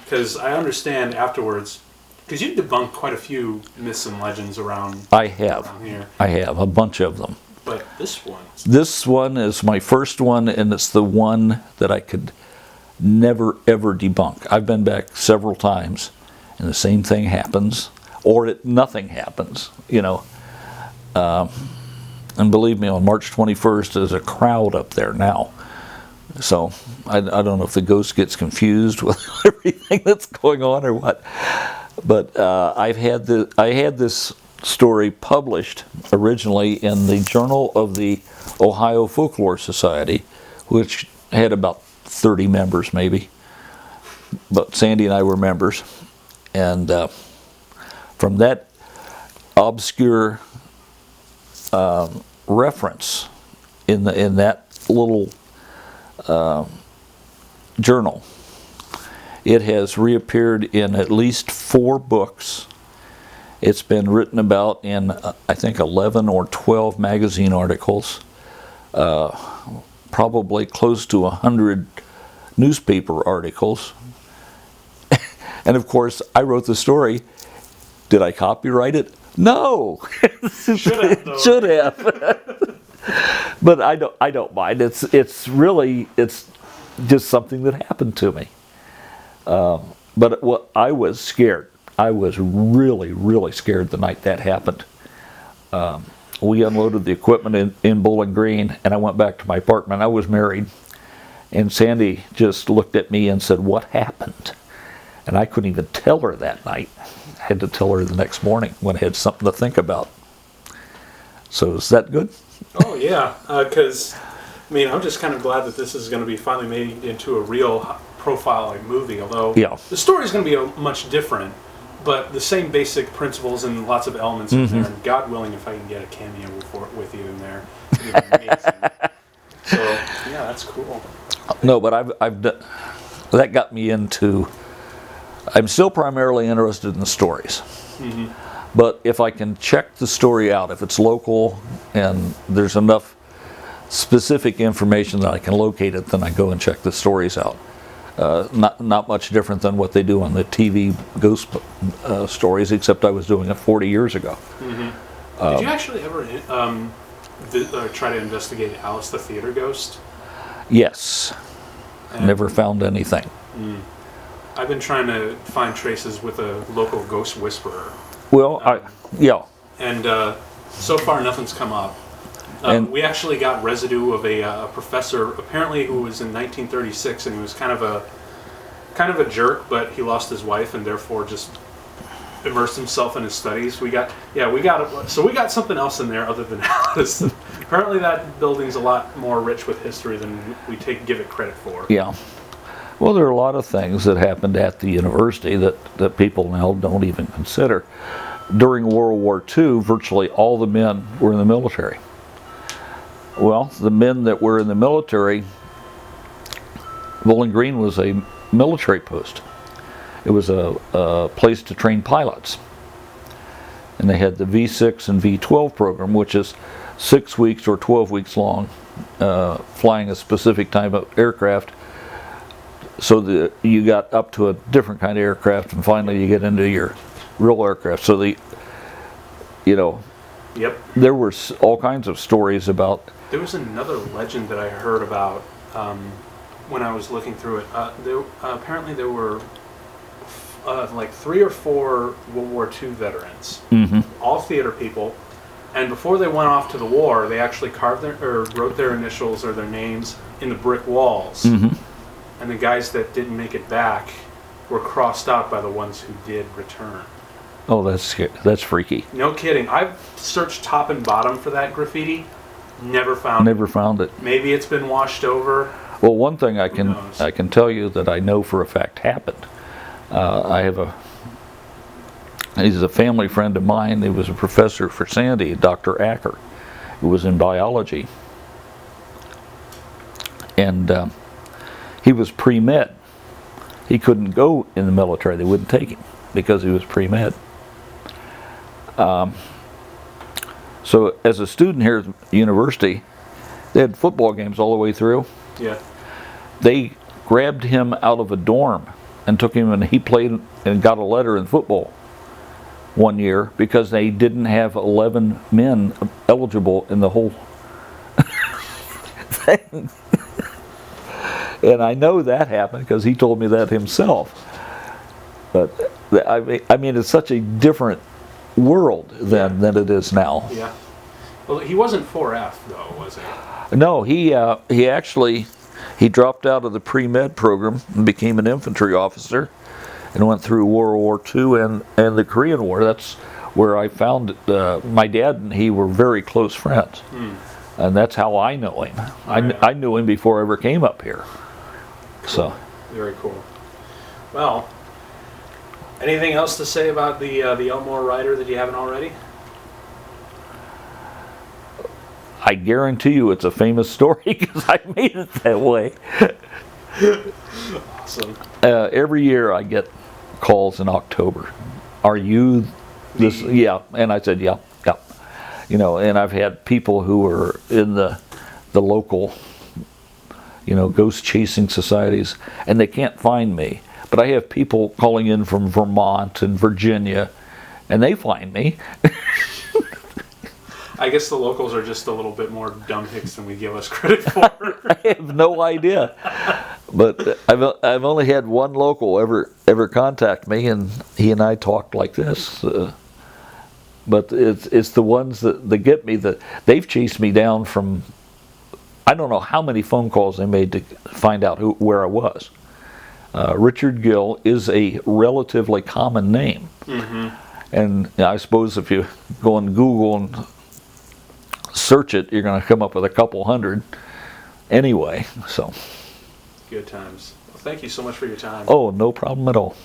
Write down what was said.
Because I understand afterwards, because you've debunked quite a few myths and legends around. I have. Around here. I have a bunch of them. But this one. This one is my first one, and it's the one that I could never ever debunk. I've been back several times, and the same thing happens, or nothing happens. You know. And believe me, on March 21st, there's a crowd up there now. So I don't know if the ghost gets confused with everything that's going on or what. But I had this story published originally in the Journal of the Ohio Folklore Society, which had about 30 members maybe. But Sandy and I were members. And from that obscure reference in that little journal, it has reappeared in at least 4 books. It's been written about in I think 11 or 12 magazine articles, probably close to 100 newspaper articles. And of course I wrote the story. Did I copyright it? No. Should have. But I don't mind. It's just something that happened to me. But I was scared. I was really, really scared the night that happened. We unloaded the equipment in Bowling Green, and I went back to my apartment. I was married, and Sandy just looked at me and said, "What happened?" And I couldn't even tell her that night. I had to tell her the next morning when I had something to think about. So is that good? Oh yeah, because I mean, I'm just kind of glad that this is going to be finally made into a real profile movie. Although the story is going to be much different, but the same basic principles and lots of elements in there. And God willing, if I can get a cameo with you in there, it'd be amazing. So yeah, that's cool. No, but I've done, that got me into. I'm still primarily interested in the stories. Mm-hmm. But if I can check the story out, if it's local and there's enough specific information that I can locate it, then I go and check the stories out. Not much different than what they do on the TV ghost stories, except I was doing it 40 years ago. Mm-hmm. Did you actually ever try to investigate Alice the Theater Ghost? Yes. Never found anything. I've been trying to find traces with a local ghost whisperer. Well, And so far nothing's come up. We actually got residue of a professor, apparently who was in 1936, and he was kind of a jerk, but he lost his wife and therefore just immersed himself in his studies. We got something else in there other than Alice. Apparently that building's a lot more rich with history than we give it credit for. Yeah. Well, there are a lot of things that happened at the university that people now don't even consider. During World War II, virtually all the men were in the military. Well, the men that were in the military, Bowling Green was a military post. It was a place to train pilots. And they had the V6 and V12 program, which is 6 weeks or 12 weeks long, flying a specific type of aircraft. So you got up to a different kind of aircraft, and finally you get into your real aircraft. So there were all kinds of stories about. There was another legend that I heard about when I was looking through it. Apparently there were like 3 or 4 World War II veterans, all theater people, and before they went off to the war, they actually wrote their initials or their names in the brick walls. And the guys that didn't make it back were crossed out by the ones who did return. Oh, that's freaky. No kidding. I've searched top and bottom for that graffiti. Never found it. Maybe it's been washed over. Well, one thing I can tell you that I know for a fact happened. He's a family friend of mine. He was a professor for Sandy, Dr. Acker, who was in biology. And he was pre-med. He couldn't go in the military. They wouldn't take him because he was pre-med. So as a student here at the university, they had football games all the way through. Yeah. They grabbed him out of a dorm and took him, and he played and got a letter in football one year because they didn't have 11 men eligible in the whole thing. And I know that happened because he told me that himself. But I mean, it's such a different world than it is now. Yeah. Well, he wasn't 4F though, was he? No, he actually dropped out of the pre-med program and became an infantry officer, and went through World War II and the Korean War. That's where I found my dad and he were very close friends, and that's how I know him. I knew him before I ever came up here. Cool. So very cool. Well, anything else to say about the Elmore Rider that you haven't already? I guarantee you it's a famous story because I made it that way. Awesome. Every year I get calls in October. Are you this? Yeah. And I said, yeah. You know, and I've had people who are in the local, you know, ghost chasing societies, and they can't find me. But I have people calling in from Vermont and Virginia, and they find me. I guess the locals are just a little bit more dumb hicks than we give us credit for. I have no idea. But I've only had one local ever contact me, and he and I talked like this. But it's the ones that get me, that they've chased me down from, I don't know how many phone calls they made to find out where I was. Richard Gill is a relatively common name. And I suppose if you go on Google and search it, you're going to come up with a couple hundred anyway. So good times. Well, thank you so much for your time. oh, no problem at all.